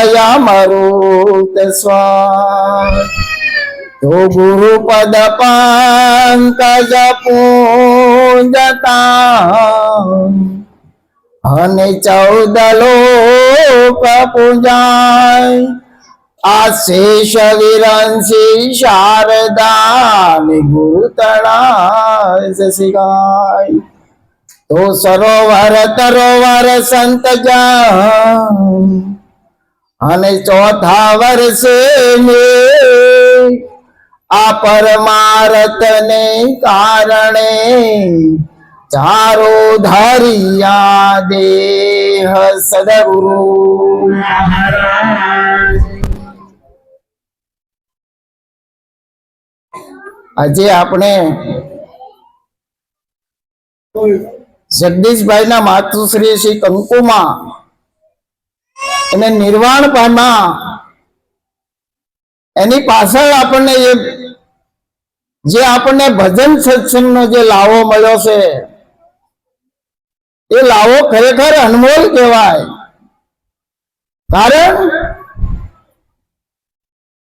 હરિરસયમૃત સ્વાદ તો ગુરુપદ પંકજ પૂજતા અને 14 લોક પૂજાય આશેષ વિરંસી શારદા ગુરુતળા શિગાય તો સરોવર તરોવર સંત જાન અને 4થા વર્ષે આ પરમાર્થ ને કારણે ચારો ધરિયા દેહ સદગુરુ મહારાજ। આજે આપણે જગદીશભાઈ ના માતુશ્રી શ્રી કંકુમાં અને નિર્વાણ પામ્યા એની પાછળ આપણને જે આપણને ભજન સત્સંગનો જે લાવો મળ્યો છે એ લાવો ખરેખર અનમોલ કહેવાય। કારણ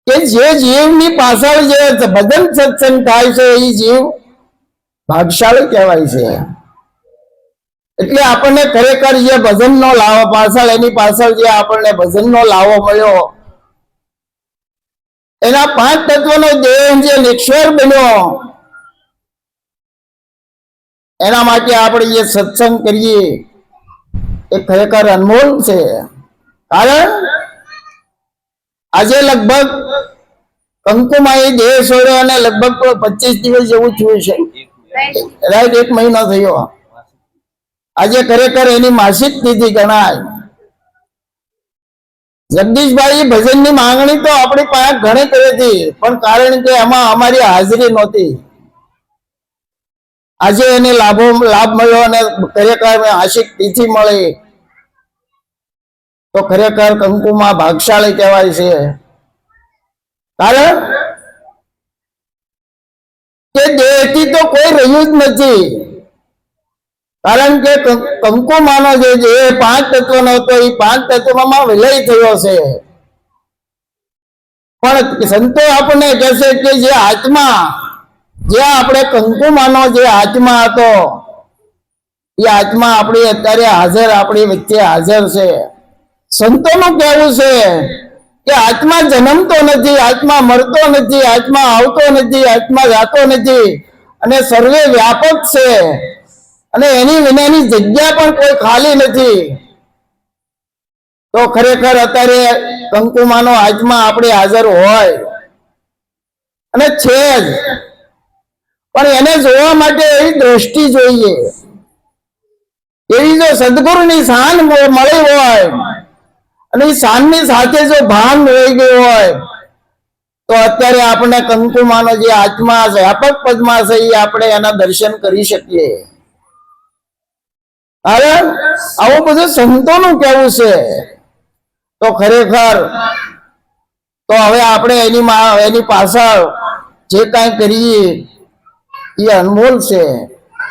કે જે જીવની પાછળ જે ભજન સત્સંગ થાય છે એ જીવ ભાગશાળી કહેવાય છે। એટલે આપણને ખરેખર જે ભજનનો લાવો પાછળ એની પાછળ જે આપણને ભજનનો લાવો મળ્યો એના 5 તત્વનો દેહ જે નિક્ષર બન્યો એના માટે આપણે જે સત્સંગ કરીએ એ ખરેખર અનમોલ છે। કારણ આજે લગભગ કંકુમાં એ દેહ છોડ્યો અને લગભગ 25 દિવસ જેવું થયું છે, રાઈટ, 1 મહિનો થયો। આજે ખરેખર એની માસિક તિથિ ગણાય। જગદીશભાઈ ભજનની માંગણી તો આપણી પાસે ઘણી કરી હતી, પણ કારણ કે એમાં અમારી હાજરી નહોતી। આજે એને લાભ મળ્યો અને ખરેખર માસિક તિથિ મળી તો ખરેખર કંકુમાં ભાગશાળી કહેવાય છે। કારણ કે દેહથી તો કોઈ રહ્યું જ નથી। કારણ કે કંકુમાનો જે 5 તત્વનો હતો એ 5 તત્વમાં વિલય થયો છે। પણ સંતો આપણને કહેશે કે જે આત્મા, જે આપણે કંકુમાનો જે આત્મા હતો એ આત્મા આપણી અત્યારે હાજર, આપણી વચ્ચે હાજર છે। સંતોનું કહેવું છે કે આત્મા જન્મતો નથી, આત્મા મરતો નથી, આત્મા આવતો નથી, આત્મા જાતો નથી અને સર્વે વ્યાપક છે અને એની વિનાની જગ્યા પણ કોઈ ખાલી નથી। તો ખરેખર અત્યારે કંકુમાનો આત્મા આપણે હાજર હોય અને છે જ, પણ એને જોવા માટે એવી દ્રષ્ટિ જોઈએ। એવી જો સદગુરુની શાન મળી હોય અને એ શાનની સાથે જો ભાન રહી ગયું હોય તો અત્યારે આપણે કંકુમાનો જે આત્મા વ્યાપક પદમાં છે એ આપણે એના દર્શન કરી શકીએ। કારણ આવું બધું સંતોનું કહેવું છે। તો ખરેખર તો હવે આપણે એની પાછળ જે કાંઈ કરીએ એ અનમોલ છે।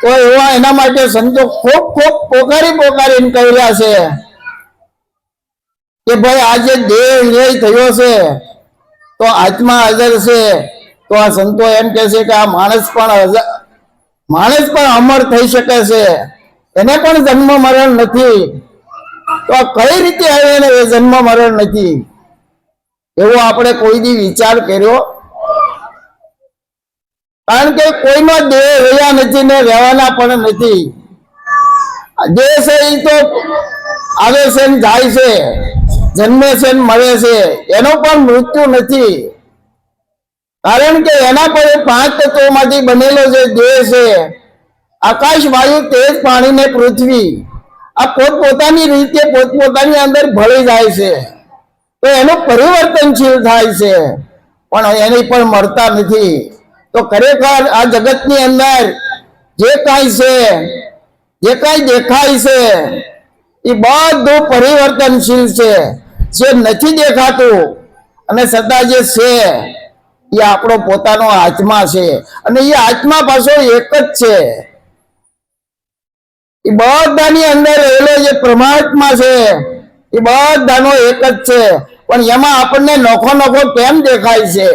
તો એવા એના માટે સંતો ખૂબ પોકારીને કહ્યા છે કે ભાઈ આજે દેહ વિલય થયો છે તો આત્મા હાજર છે, તો આ સંતો એમ કહે છે કે આ માણસ પણ અમર થઈ શકે છે, એને પણ જન્મ મરણ નથી। તો આ કઈ રીતે આવે એને જન્મ મરણ નથી એવો આપણે કોઈ દી વિચાર કર્યો? કારણ કે કોઈનો દેહ રહ્યા નથી ને રહેવાના પણ નથી। દેહ છે એ તો આવે છે ને જાય છે, જન્મે છે ને મરે છે, એનો પણ મૃત્યુ નથી। કારણ કે એના પર 5 તત્વોમાંથી બનેલો જે દેહ છે, આકાશ, વાયુ, તેજ, પાણી ને પૃથ્વી, આ પોતપોતાની રીતે પોતપોતાની અંદર ભળી જાય છે તો એનું પરિવર્તનશીલ થાય છે, પણ એની પણ મળતા નથી। તો ખરેખર આ જગતની અંદર જે કાંઈ છે, જે કાંઈ દેખાય છે એ બધું પરિવર્તનશીલ છે। જે નથી દેખાતું અને છતાં જે છે એ આપણો પોતાનો આત્મા છે અને એ આત્મા પાછો એક જ છે। એ બધાની અંદર રહેલો જે પરમાત્મા છે એ બધાનો એક જ છે, પણ એમાં આપણને નોખો નોખો કેમ દેખાય છે?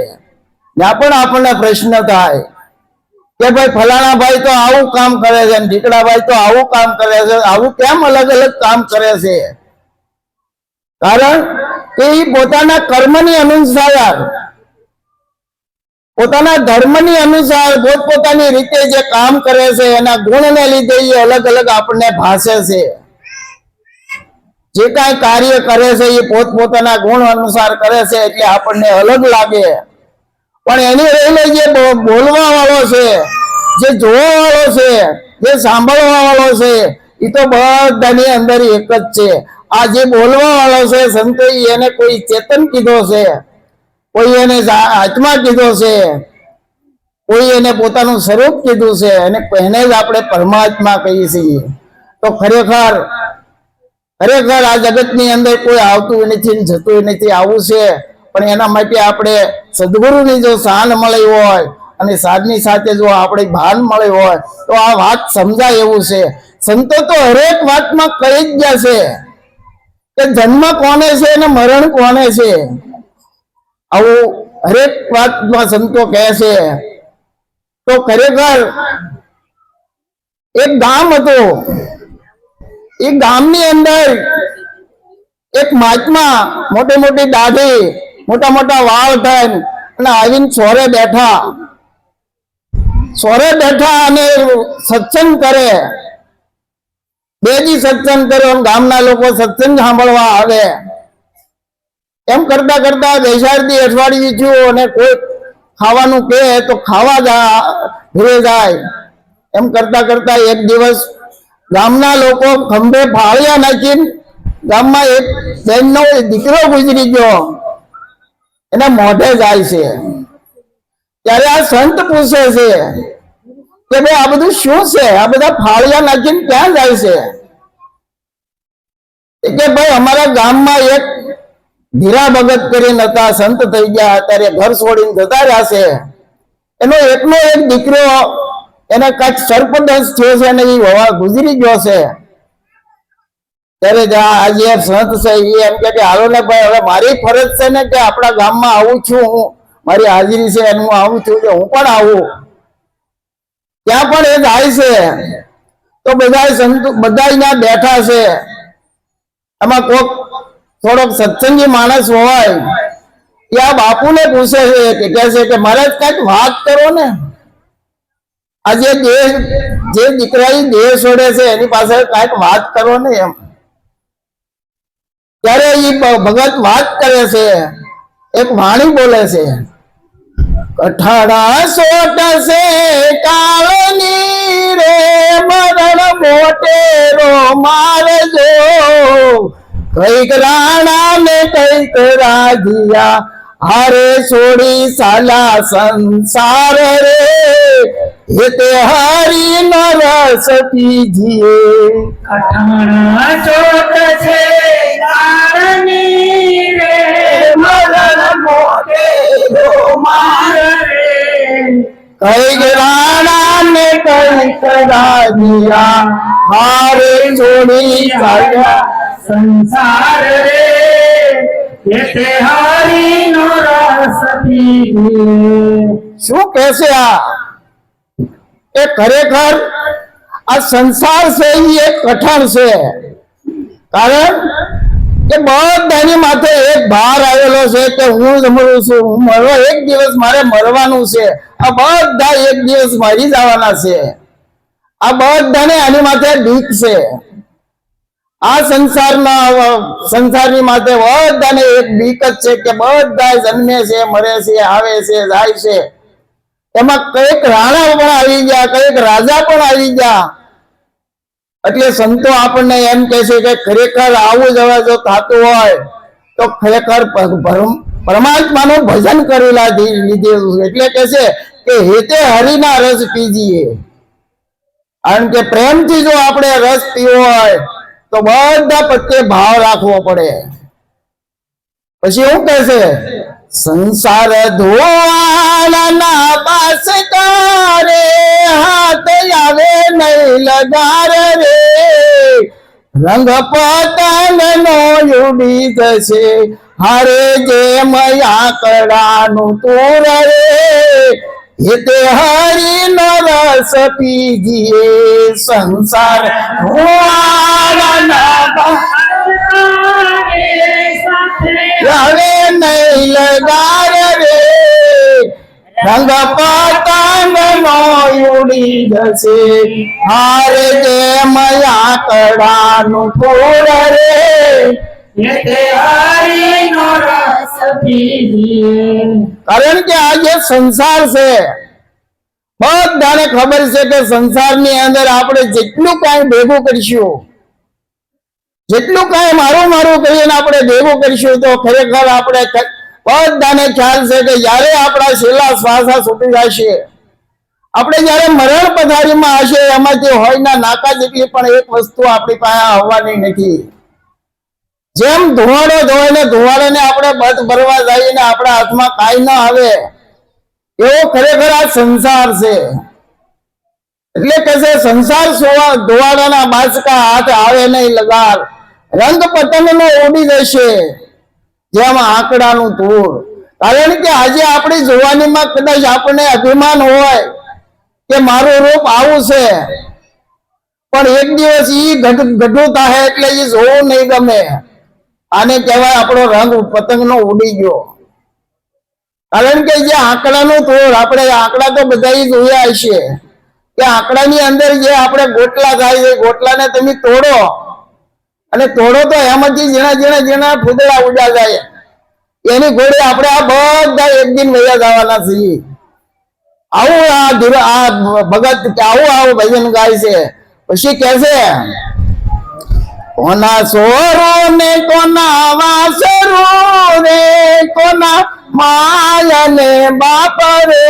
ત્યાં પણ આપણને પ્રશ્ન થાય કે ભાઈ ફલાણા ભાઈ તો આવું કામ કરે છે, ઢીકડા ભાઈ તો આવું કામ કરે છે, આવું કેમ અલગ અલગ કામ કરે છે? કારણ કે એ પોતાના કર્મની અનુસાર, પોતાના ધર્મની અનુસાર પોતપોતાની રીતે જે કામ કરે છે એના ગુણને લીધે એ અલગ અલગ આપણને ભાષે છે. જે કાંઈ કાર્ય કરે છે એ પોતપોતાના ગુણ અનુસાર કરે છે એટલે આપણને અલગ લાગે, પણ એની રહેલો જે બોલવા વાળો છે, જે જોવા વાળો છે, જે સાંભળવા વાળો છે એ તો બધાની અંદર એક જ છે. આ જે બોલવા વાળો છે સંતો એને કોઈ ચેતન કીધો છે, કોઈ એને આત્મા કીધો છે, કોઈ એને પોતાનું સ્વરૂપ કીધું છે, અને એને જ આપણે પરમાત્મા કહીએ છીએ. તો ખરેખર આ જગતની અંદર કોઈ આવતું નથી ને જતું નથી, આવું છે. પણ એના માટે આપણે સદગુરુની જો શાન મળી હોય અને સાધની સાથે જો આપણે ભાન મળી હોય તો આ વાત સમજાય એવું છે. સંતો તો હરેક વાતમાં કહી જ ગયા છે કે જન્મ કોને છે અને મરણ કોને છે. આવું હરેક વાતમાં સંતો કહે છે. તો ખરેખર એક ગામ હતું, એ ગામની અંદર એક મહાત્મા મોટી મોટી દાઢી, મોટા મોટા વાળ થઈને અને આવીને સોરે બેઠા અને સત્સંગ કરે. બેજી સત્સંગ કરે, ગામના લોકો સત્સંગ સાંભળવા આવે. એમ કરતા કરતા બેસાડતી અઠવાડિયું થયું અને કોઈ ખાવાનું કહે તો ખાવા ઘરે જાય. એમ કરતા કરતા એક દિવસ ગામના લોકો ખંભે ફાળિયા નાખીને ગામમાં એક બહેનનો દીકરો ગુજરી ગયો એના મોઢે જાય છે. ત્યારે આ સંત પૂછે છે કે ભાઈ આ બધું શું છે? આ બધા ફાળિયા નાખીને ક્યાં જાય છે? કે ભાઈ અમારા ગામમાં એક ધીરા ભગત કરીને હતા, સંત થઈ ગયા, અત્યારે ઘર છોડીને જતા રહ્યા છે. એનો એકનો એક દીકરો એને કઈક સર્પદંશ થયો છે અને એ ગુજરી ગયો છે. ત્યારે આજે સંત છે એ એમ કે હાલો ને ભાઈ, હવે મારી ફરજ છે ને કે આપણા ગામમાં આવું છું, હું મારી હાજરી છે હું આવું છું, કે હું પણ આવું. ત્યાં પણ એ જાય છે. તો બધા સંતો બધા બેઠા છે. એમાં કોક થોડોક સત્સંગી માણસ હોય એ આ બાપુને પૂછે છે કે કહે છે કે મારે કઈક વાત કરો ને. આજે જે દીકરા દેહ છોડે છે એની પાસે કઈક વાત કરો ને એમ. ત્યારે એ ભગત વાત કરે છે, એક વાણી બોલે છે, કઠાડા સોટ છે કાળની રે મરણ મોટેરો મારજો, કઈક રાણા ને કઈક રાધિયા હારે છોડી સાલા સંસાર રે, હેતે હરી ન રસ પીજીએ. કઠાણા ચોટ છે કાળની રે મરણ મોટેરો મારે, કઈક રાણા ને કઈક રાધિયા હારે છોડી સાલા સંસાર રે, એતે હરી નો રસ પીજીએ. શું કહેશે આ? એ ખરેખર આ સંસાર છે એ એક કઠણ છે. કારણ કે બધાની માથે એક ભાર આવેલો છે કે હું જમરું છું, હું મરવા એક દિવસ મારે મરવાનું છે. આ બધા એક દિવસ મરી જવાના છે. આ બધાને આની માથે બીક છે. આ સંસારની માથે બધાને એક બીક જ છે કે બધા જન્મે છે, મરે છે, આવે છે, જાય છે. એમાં કઈક રાણા પણ આવી ગયા, કઈક રાજા પણ આવી ગયા. એટલે સંતો આપણને એમ કે છે કે ખરેખર આવું જવા જો થતું હોય તો ખરેખર પરમાત્માનું ભજન કરેલા લીધેલું. એટલે કે છે કે હેતે હરિના રસ પીજીએ. કારણ કે પ્રેમથી જો આપણે રસ પીવો હોય તો બધા પ્રત્યે ભાવ રાખવો પડે. પછી શું કહે છે? સંસાર ધોવાળાના બાસકારે હાથ આવે નહીં લગાર રે રંગ પતંગ નો ઉડી જશે હારે જે આંકડાનું તૂર રે હેતે હરિનો રસ પીજીએ સંસાર ધોવાળાના હવે નહીં લગાર રે રંગ પતંગ નો ઉડી જશે હારે જે આંકડાનું તૂર રે કારણ કે આ જે સંસાર છે બધાને ખબર છે કે સંસારની અંદર આપણે જેટલું કાંઈ ભેગું કરશું જેટલું કાંઈ મારું મારું કરીને આપણે ભેગું કરીશું તો ખરેખર આપણે બધાને ખ્યાલ છે કે જ્યારે આપણા છેલ્લા શ્વાસા છૂટી જશે આપણે જ્યારે મરણ પથારીમાં હશે એમાંથી હોય ના નાકા જેટલી પણ એક વસ્તુ આપણી પાસે આવવાની નથી જેમ ધુવાડો ધોવાય ને ધુવાડાને આપણે બધ ભરવા જઈએ ને આપણા હાથમાં કાંઈ ન આવે એવો ખરેખર આ સંસાર છે એટલે કે છે સંસાર ધુવાડાના બાચકા હાથ આવે નહીં લગાર રંગ પતંગ નો ઉડી જશે જેમ આંકડાનું ધૂળ કારણ કે આજે આપણી જુવાનીમાં કદાચ આપણને અભિમાન હોય કે મારું રૂપ આવું છે પણ એક દિવસ ઈ ગઢું થાય એટલે એ જોવું નહીં ગમે આને કહેવાય આપણો રંગ પતંગ નો ઉડી ગયો કારણ કે જે આંકડાનું ધૂળ આપણે આંકડા તો બધા જોયા હશે કે આંકડાની અંદર જે આપણે ગોટલા થાય છે ગોટલાને તમે તોડો અને તોડો તો એમાંથી જેના ફૂદડા ઉડા જાય એની ઘોડે આપણે આ બધા એક દિન વયા જવાના છીએ આવું આ ભગત આવું ભજન ગાય છે પછી કે છે કોના સોરો ને કોના વાસરો રે કોના માયા ને બાપ રે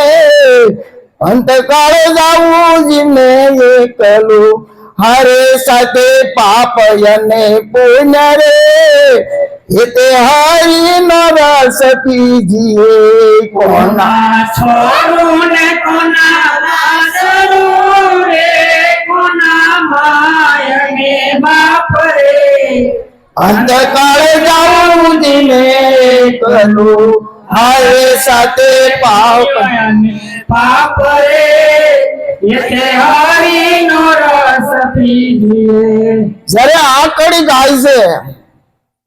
અંતકાળ જાવું જીને એકલું હરે સાથે પાપ અને પુણ્ય રે હેતે હરિનો રસ પીજીએ કોના છોરું ને કોના વાસરું રે કોના માય ને બાપ રે અંતકાળ જાવું જીને એકલું હરે સાથે પાપ પાપ રે યતે હરિનો રસ પીજીએ જ્યારે આ કડી ગાય છે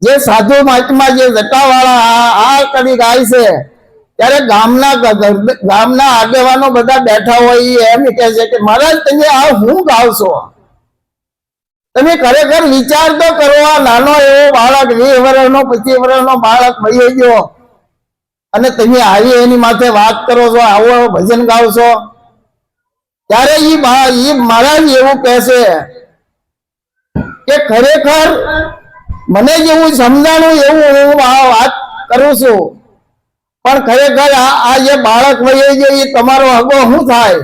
જે સાધુ મહાત્મા જે જટાવાળા આ કડી ગાય છે ત્યારે ગામના આગેવાનો બધા બેઠા હોય એમ કહે છે કે મહારાજ તમે આ હું ગાવશો તમે ખરેખર વિચાર તો કરો આ નાનો એવો બાળક 20 વર્ષનો 25 વર્ષનો બાળક ભઈ ગયો અને તમે આવી એની માથે વાત કરો છો આવો ભજન ગાવશો ત્યારે ઈ મહારાજ એવું કહેશે કે ખરેખર મને જેવું સમજાણું એવું હું આ વાત કરું છું પણ ખરેખર આ જે બાળક વહી ગયો એ તમારો હગો શું થાય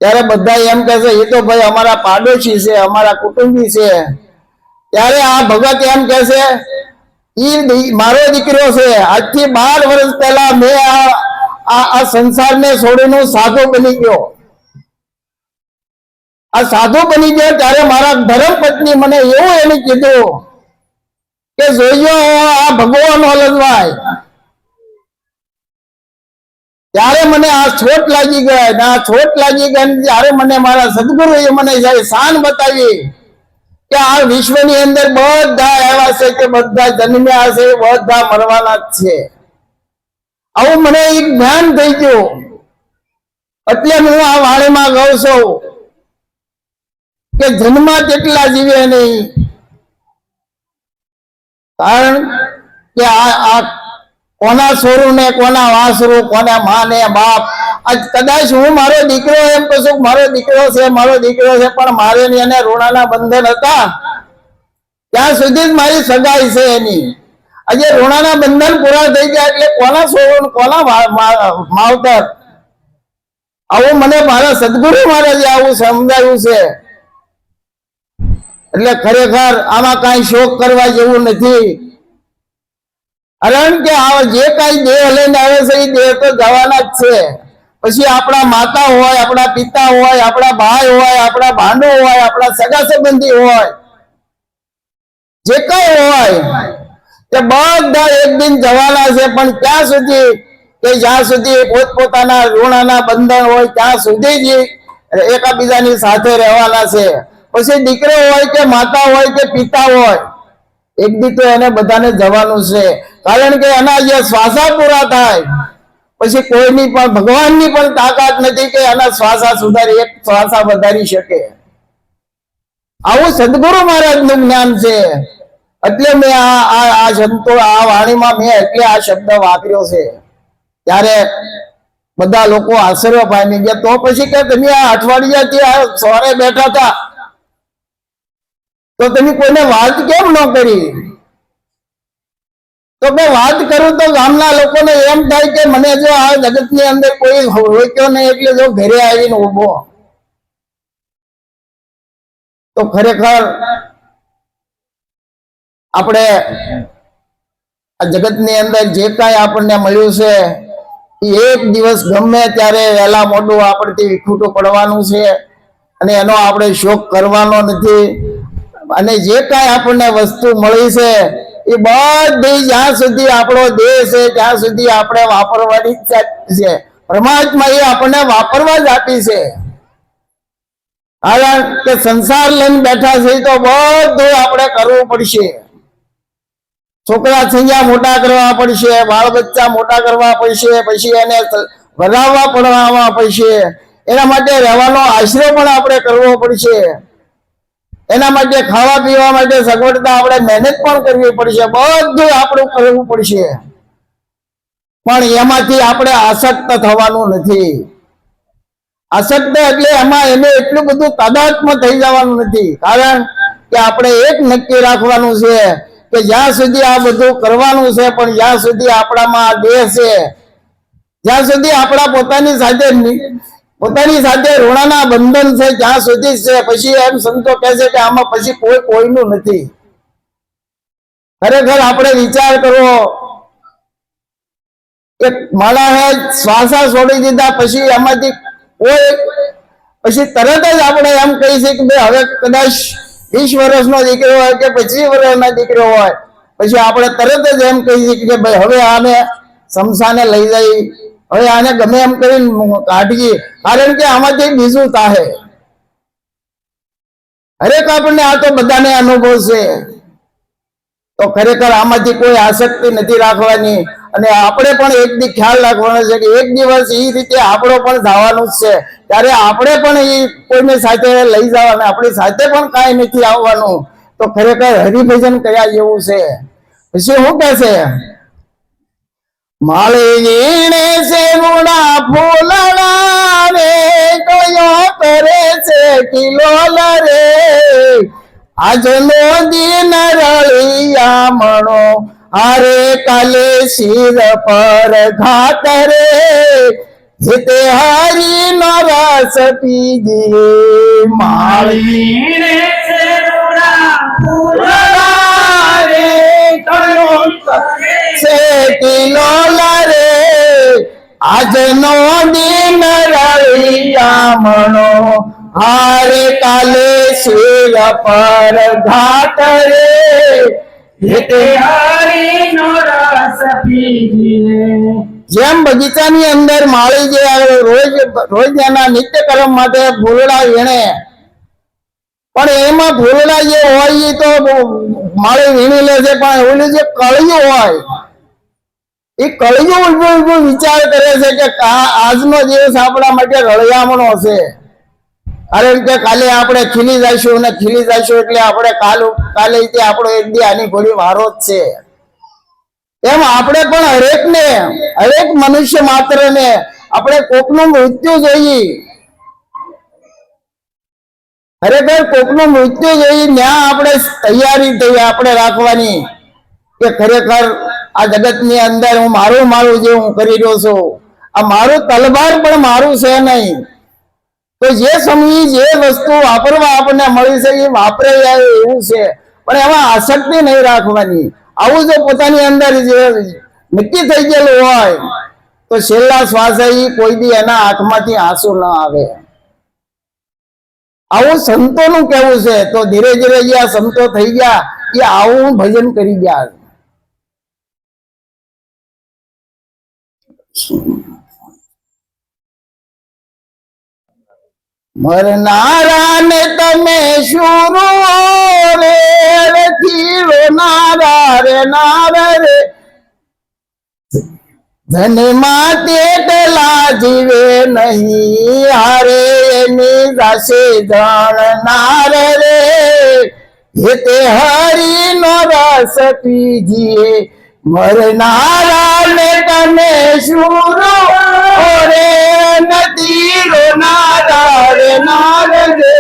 ત્યારે બધા એમ કહે છે એ તો ભાઈ અમારા પાડોશી છે અમારા કુટુંબી છે ત્યારે આ ભગત એમ કહે છે ઈ મારો દીકરો છે આજથી 12 વર્ષ પહેલા મેં આ સંસારને છોડીને સાધુ બની ગયો આ સાધુ બની ગયો ત્યારે મારા ધર્મ પત્ની મને એવું એને કીધું કે જોઈજો આ ભગવાન હલવાય ત્યારે મને આ છોટ લાગી ગઈ ને આ છોટ લાગી ગઈ ત્યારે મને મારા સદગુરુએ મને જ્યારે શાન બતાવી કે આ વિશ્વની અંદર બધા એવા છે કે બધા જન્મ્યા છે બધા મરવાના જ છે આવું મને એક જ્ઞાન થઈ ગયું એટલે હું આ વાણીમાં કહું છું કે જન્મ કેટલા જીવે નહીં કારણ કે આ કોના છોરું ને કોના વાસરું કોના માં ને બાપ કદાચ હું મારો દીકરો એમ કહું મારો દીકરો છે પણ મારે એને ઋણાના બંધન હતા ત્યાં સુધી જ મારી સગાઈ છે એની આજે ઋણાના બંધન પૂરા થઈ ગયા એટલે કોના છોરું કોના માવતર આવું મને મારા સદગુરુ મહારાજે આવું સમજાવ્યું છે એટલે ખરેખર આમાં કઈ શોક કરવા જેવું નથી કારણ કે આ જે કાંઈ દેહ લઈને આવે છે એ દેહ તો જવાના જ છે. પછી આપણા માતા હોય, આપણા પિતા હોય, આપણા ભાઈ હોય, આપણા ભાંડો હોય, આપણા સગા સંબંધી હોય, જે કઈ હોય તે બધા એક દિન જવાના છે. પણ ત્યાં સુધી કે જ્યાં સુધી પોતપોતાના ઋણના બંધન હોય ત્યાં સુધી જ એકાબીજાની સાથે રહેવાના છે. પછી દીકરો હોય કે માતા હોય કે પિતા હોય, એક દી તો એને બધાને જવાનું છે. કારણ કે એના જે શ્વાસા પૂરા થાય પછી કોઈની પણ, ભગવાનની પણ તાકાત નથી કે એના શ્વાસા સુધારી, એક શ્વાસા વધારી શકે. આવું સદગુરુ મહારાજનું જ્ઞાન છે. એટલે મેં આ સંતો આ વાણીમાં મેં એટલે આ શબ્દ વાપર્યો છે. ત્યારે બધા લોકો આશ્ચર્ય પામી ગયા. તો પછી કે તમે આ અઠવાડિયાથી આ સવારે બેઠા હતા તો તમે કોઈને વાત કેમ ન કરી? તો કે વાત કરું તો ગામના લોકોને એમ થાય કે મને જો આ જગતની અંદર કોઈ રોક્યો નહીં એટલે જો ઘરે આવીને ઉભો. તો ખરેખર આપણે આ જગતની અંદર જે કાંઈ આપણને મળ્યું છે એ એક દિવસ ગમે ત્યારે વહેલા મોડું આપણથી વિખૂટું પડવાનું છે અને એનો આપણે શોક કરવાનો નથી. અને જે કાંઈ આપણને વસ્તુ મળી છે એ બધી જ્યાં સુધી આપણો દેહ છે ત્યાં સુધી આપણે વાપરવાની જ છે. પરમાત્મા એ આપણને વાપરવા જ આપી છે. કારણ કે સંસાર લઈને બેઠા છે તો બધું આપણે કરવું પડશે. છોકરા છૈયા મોટા કરવા પડશે, બાળ બચ્ચા મોટા કરવા પડશે, પછી એને વધાવવા પડવા પડશે. એના માટે રહેવાનો આશરો પણ આપણે કરવો પડશે. એના માટે ખાવા પીવા માટે સગવડતા આપણે મહેનત પણ કરવી પડશે. બધું આપણું કરવું પડશે. પણ એમાંથી આપણે આસક્ત થવાનું નથી. આસક્ત એટલે એમાં એને એટલું બધું તાદાત્મ થઈ જવાનું નથી. કારણ કે આપણે એક નક્કી રાખવાનું છે કે જ્યાં સુધી આ બધું કરવાનું છે, પણ જ્યાં સુધી આપણામાં દેહ છે, જ્યાં સુધી આપણા પોતાની સાથે ઋણના બંધન છે ત્યાં સુધી છે. પછી એમ સંતો કહે છે કે આમાં પછી કોઈનું નથી. ખરેખર આપણે વિચાર કરવો કે માણસે શ્વાસા છોડી દીધા પછી એમાંથી કોઈ પછી તરત જ આપણે એમ કહી શકીએ કે હવે કદાચ 20 વર્ષનો દીકરો હોય કે 25 વર્ષના દીકરો હોય, પછી આપણે તરત જ એમ કહી શકીએ કે ભાઈ હવે આને શમશાને લઈ જઈ, હવે આને ગમે એમ કરીને કાઢીએ. કારણ કે આમાંથી બીજું તાહે. હરેક આપણને આ તો બધાને અનુભવ છે. તો ખરેખર આમાંથી કોઈ આસક્તિ નથી રાખવાની. અને આપણે પણ એક દી ખ્યાલ રાખવાનો છે કે એક દિવસ એ રીતે આપણો પણ જવાનું જ છે. ત્યારે આપણે પણ એ કોઈને સાથે લઈ જવાના, આપણી સાથે પણ કાંઈ નથી આવવાનું. તો ખરેખર હરિભજન કર્યા જેવું છે. પછી શું કહે છે? માળી વીણે છે ગુણા ફૂલણા રે, કયો કરે છે કિલોલ રે, આજનો દિન રળિયા મણો, આરે કાલે શિર પર ઘાત રે, જીતે હરી નો રસ પીજીએ. માળી વીણે છે રૂડા ફૂલડા રે, કયો કરે છે કિલોલ રે, આજનો દિન રળિયા મણો, હારે કાલે શિર પર ઘાટ રે, જીતે હરિનો રસ પીજીએ. જેમ બગીચાની અંદર માળી જે રોજ એના નિત્ય કર્મ માટે ફૂલડા વીણે, પણ એમાં ફૂલડા જે હોય એ તો માળી વીણી લે છે. પણ ઓલું જે કળિયું હોય એ કળિયું ઊભું વિચાર કરે છે કે આજનો દિવસ આપણા માટે રળિયામણો છે. કારણ કે કાલે આપણે ખીલી જઈશું અને ખીલી જઈશું એટલે આપણે કાલે આપણો એક દી આની ઘોડી વારો જ છે. એમ આપણે પણ હરેક મનુષ્ય માત્રને આપણે કોકનું મૃત્યુ જોઈએ. ખરેખર કોકનું મૃત્યુ જોઈએ ત્યાં આપણે તૈયારી આપણે રાખવાની કે ખરેખર આ જગતની અંદર હું મારું જે હું કરી રહ્યો છું, આ મારું તલવાર પણ મારું છે નહીં. તો જે સમયે જે વસ્તુ વાપરવા આપણને મળી છે એ વાપરે જાય એવું છે. પણ એમાં આસક્તિ નહીં રાખવાની. આવું જો પોતાની અંદર જે નક્કી થઈ ગયેલું હોય તો છેલ્લા શ્વાસે કોઈ દી એના આંખમાંથી આંસુ ન આવે. આવું સંતોનું કેવું છે. તો ધીરે ધીરે જે આ સંતો થઈ ગયા એ આવું ભજન કરી ગયા. મરનારા ને તમે શુરો રે રખીલો નારા રે નારા રે ધનમાં તેટલા જીવે નહીં હારે એની જાશે જાણનાર રે હેતે હરિનો રસ પીજીએ. મરનારા ને તમે શુરો રે નથી રોનારા રે નાર રે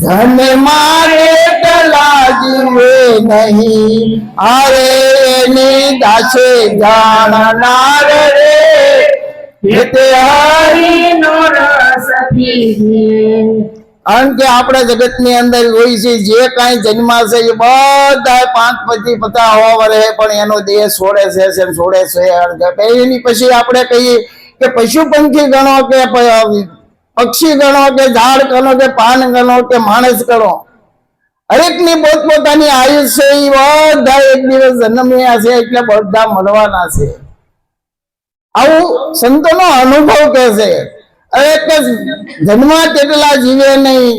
ધનમાં તેટલા જીવે નહીં હારે એની દાસે જાણનાર રે હેતે હરિનો રસ પીજીએ. કારણ કે આપણે જગત ની અંદર હોય છે જે કાંઈ જન્માશે એ બધા 5 પછી 50 વર્ષે પણ એનો દેહ છોડે છે છોડે છે. એની પછી આપણે કહીએ કે પશુ પંખી ગણો કે પક્ષી ગણો કે ઝાડ ગણો કે પાન ગણો કે માણસ ગણો, હરેક ની પોતપોતાની આયુષ્ય એ બધા એક દિવસ જન્મ્યા છે એટલે બધા મળવાના છે. આવું સંતોનો અનુભવ કહે છે. જન્મા તેટલા જીવે નહીં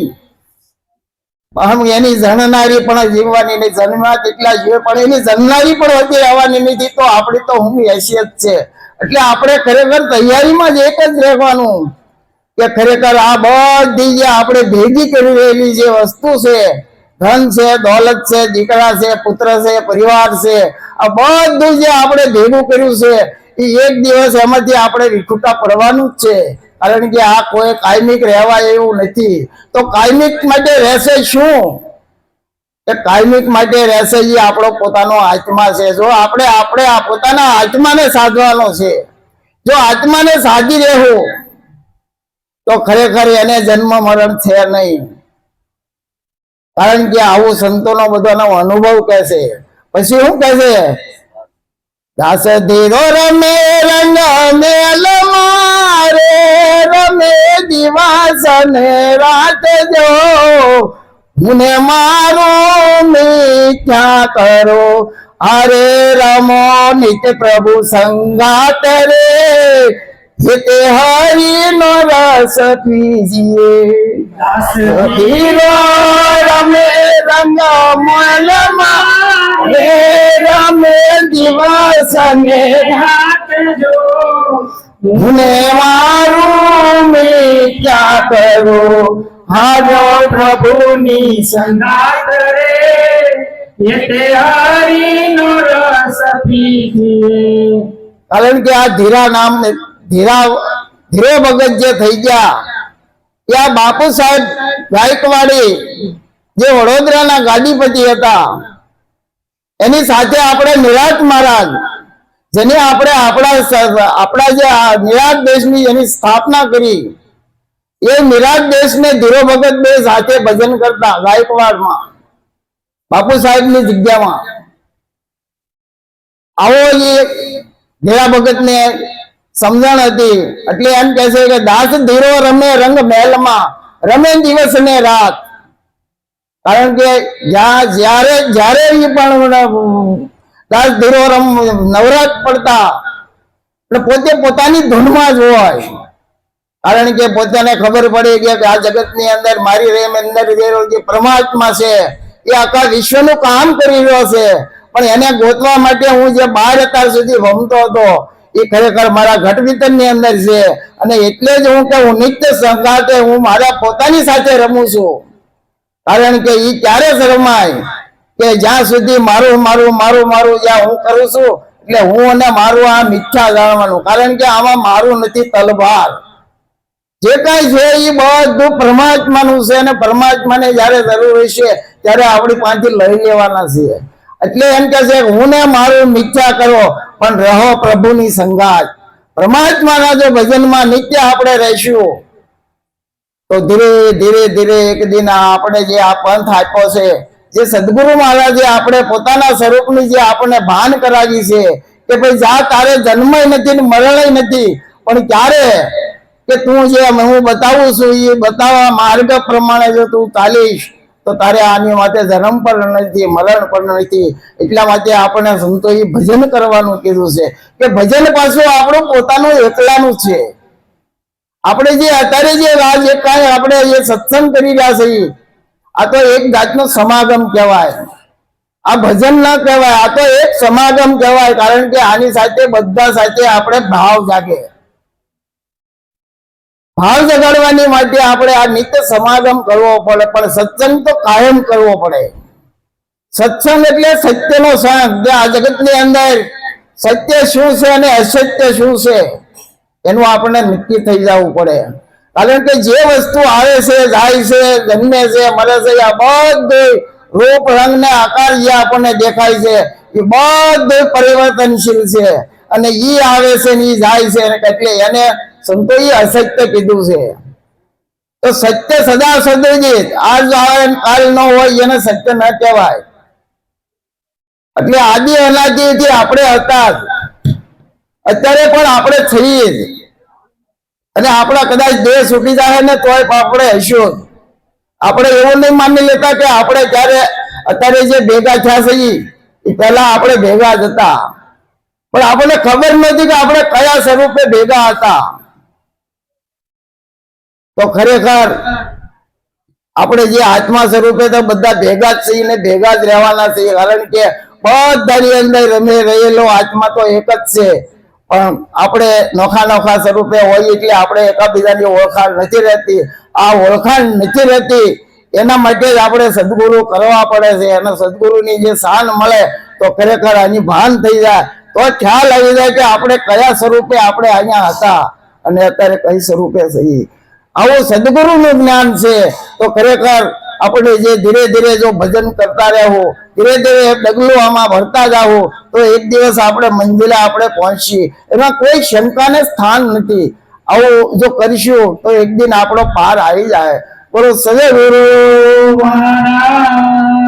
એની જણનારી પણ જીવવાની નહીં. જન્મા તેટલા જીવે પણ એની જણનારી પણ વધી આવવાની નથી. તો આપણી તો હું હેસિયત છે. એટલે આપણે ખરેખર તૈયારીમાં જ એક જ રહેવાનું કે ખરેખર આ બધી જે આપણે ભેગી કરી રહેલી જે વસ્તુ છે, ધન છે, દોલત છે, દીકરા છે, પુત્ર છે, પરિવાર છે, આ બધું જે આપણે ભેગું કર્યું છે એ એક દિવસ એમાંથી આપણે વિખૂટા પડવાનું જ છે. કારણ કે આ કોઈ કાયમિક રહેવાય એવું નથી. તો કાયમિક માટે રહેશે શું? કે કાયમિક માટે રહેશે એ આપણો પોતાનો આત્મા છે. જો આપણે આ પોતાના આત્માને સાધવાનો છે. જો આત્માને સાધી રહેવું તો ખરેખર એને જન્મ મરણ છે નહીં. કારણ કે આવું સંતોનો બધાનો અનુભવ કહે છે. પછી શું કહે છે? દાસ ધીરો રમે રંગ મેલ મારે રમે દિવસ ને રાત જો મને મારું મિથ્યા કરો અરે રમો નિત્ય પ્રભુ સંગાત રે હેતે હરિનો રસ પીજીએ. ધીરો રમે રંગ મેલ મારે રમે દિવસ ને રાત જો મને મારું મિથ્યા કરો હાજો પ્રભુની સંગાત રે હેતે હરિનો રસ પીજીએ. કારણ કે આ ધીરો ભગત જે થઈ ગયા ત્યાં બાપુ સાહેબ ગાયકવાડી જે વડોદરાના ગાદીપતિ હતા એની સાથે આપણે નિરાંત મહારાજ જેને આપણે આપણા જે નિરાંત દેશની એની સ્થાપના કરી એ નિરાંત દેશને ધીરો ભગત બે સાથે ભજન કરતા ગાયકવાડમાં બાપુ સાહેબની જગ્યામાં. આવો એ ધીરા ભગત ને સમજણ હતી. એટલે એમ કહે છે કે દાસ ધીરો રમે રંગ મહેલમાં રમે દિવસ ને રાત. કારણ કે જ્યારે એ પણ દાસ ધીરો નવરાત પડતા એટલે પોતે પોતાની ધૂનમાં જ હોય. કારણ કે પોતાને ખબર પડી કે આ જગતની અંદર મારી અંદર જે પરમાત્મા છે એ આખા વિશ્વનું કામ કરી રહ્યો છે. પણ એને ગોતવા માટે હું જે 12 અત્યાર સુધી ભમતો હતો એ ખરેખર મારા ઘટ વિતનની અંદર છે. અને એટલે જ હું કે હું નિત્ય સંગાતે હું મારા પોતાની સાથે રમું છું. કારણ કે એ ક્યારે શરમાય કે જ્યાં સુધી મારું મારું મારું મારું જ્યાં હું કરું છું એટલે હું અને મારું આ મિથ્યા જાણવાનું. કારણ કે આમાં મારું નથી તલવાર. જે કાંઈ છે એ બધું પરમાત્માનું છે અને પરમાત્માને જયારે જરૂર હશે ત્યારે આપણી પાસેથી લઈ લેવાના છીએ. એટલે એમ કે છે હું ને મારું મિથ્યા કરો પણ રહો પ્રભુની સંગાત. પરમાત્માના જો ભજનમાં નિત્ય આપણે રહીશું તો ધીરે ધીરે ધીરે એક દિન આપણે જે આ પંથ આપ્યો છે જે સદગુરુ મહારાજે આપણે પોતાના સ્વરૂપની જે આપણને ભાન કરાવી છે કે ભાઈ જા તારે જન્મય નથી ને મરણય નથી, પણ ક્યારે કે તું જે હું બતાવું છું એ બતાવવા માર્ગ પ્રમાણે જો તું ચાલીશ તો તારે આની માટે જન્મ પણ નથી, મરણ પણ નથી. એટલા માટે આપણે સંતોએ ભજન કરવાનું કીધું છે કે ભજન પાછું આપણું પોતાનું એકલાનું છે. આપણે જે અત્યારે જે રાજ કાંઈ આપણે જે સત્સંગ કરી રહ્યા છીએ આ તો એક જાતનો સમાગમ કહેવાય, આ ભજન ના કહેવાય, આ તો એક સમાગમ કહેવાય. કારણ કે આની સાથે બધા સાથે આપણે ભાવ જાગે, ભાવ જગાડવાની માટે આપણે આ નિત્ય સમાગમ કરવો પડે, પણ સત્સંગ તો કાયમ કરવો પડે. સત્સંગ એટલે સત્યનો સંગ, જે આ જગતની અંદર સત્ય શું છે અને અસત્ય શું છે એનું આપણે નક્કી થઈ જવું પડે. કારણ કે જે વસ્તુ આવે છે, જાય છે, જન્મે છે, મરે છે, આ બધું રૂપ રંગ ને આકાર જે આપણને દેખાય છે એ બધું પરિવર્તનશીલ છે, અને ઈ આવે છે ને ઈ જાય છે, એટલે એને સંતોએ અસત્ય કીધું છે. તો સત્ય સદા સદજીત, આજ આવે કાલ ન હોય એને સત્ય ન કહેવાય. એટલે આદિ અનાદિથી આપણે હતા, અત્યારે પણ આપણે છીએ જ, અને આપણા કદાચ દેહ છૂટી જાય ને તોય આપણે હશું. આપણે એવું નહીં માની લેતા કે આપણે ત્યારે અત્યારે જે ભેગા થયા છે એ પહેલા આપણે ભેગા જ હતા, પણ આપણને ખબર નથી કે આપણે કયા સ્વરૂપે ભેગા હતા. તો ખરેખર આપણે જે આત્મા સ્વરૂપે તો બધા ભેગા જ છીએ ને ભેગા જ રહેવાના છીએ. કારણ કે બધાની અંદર રમે રહેલો આત્મા તો એક જ છે, પણ આપણે નોખા નોખા સ્વરૂપે હોઈએ એટલે આપણે એકાબીજાની ઓળખાણ નથી રહેતી. આ ઓળખાણ નથી રહેતી એના માટે જ આપણે સદગુરુ કરવા પડે છે, અને સદગુરુની જે શાન મળે તો ખરેખર આની ભાન થઈ જાય, તો ખ્યાલ આવી જાય કે આપણે કયા સ્વરૂપે આપણે અહીંયા હતા અને અત્યારે કઈ સ્વરૂપે છીએ. આવું સદગુરુનું જ્ઞાન છે. તો ખરેખર આપણે જે ધીરે ધીરે જો ભજન કરતા રહેવું, ધીરે ધીરે ડગલું આમાં ભરતા જવું, તો એક દિવસ આપણે મંજિલે આપણે પહોંચીએ, એમાં કોઈ શંકાને સ્થાન નથી. આવું જો કરીશું તો એક દિન આપણો પાર આવી જાય. બોલો સદગુરુ મહારાજ.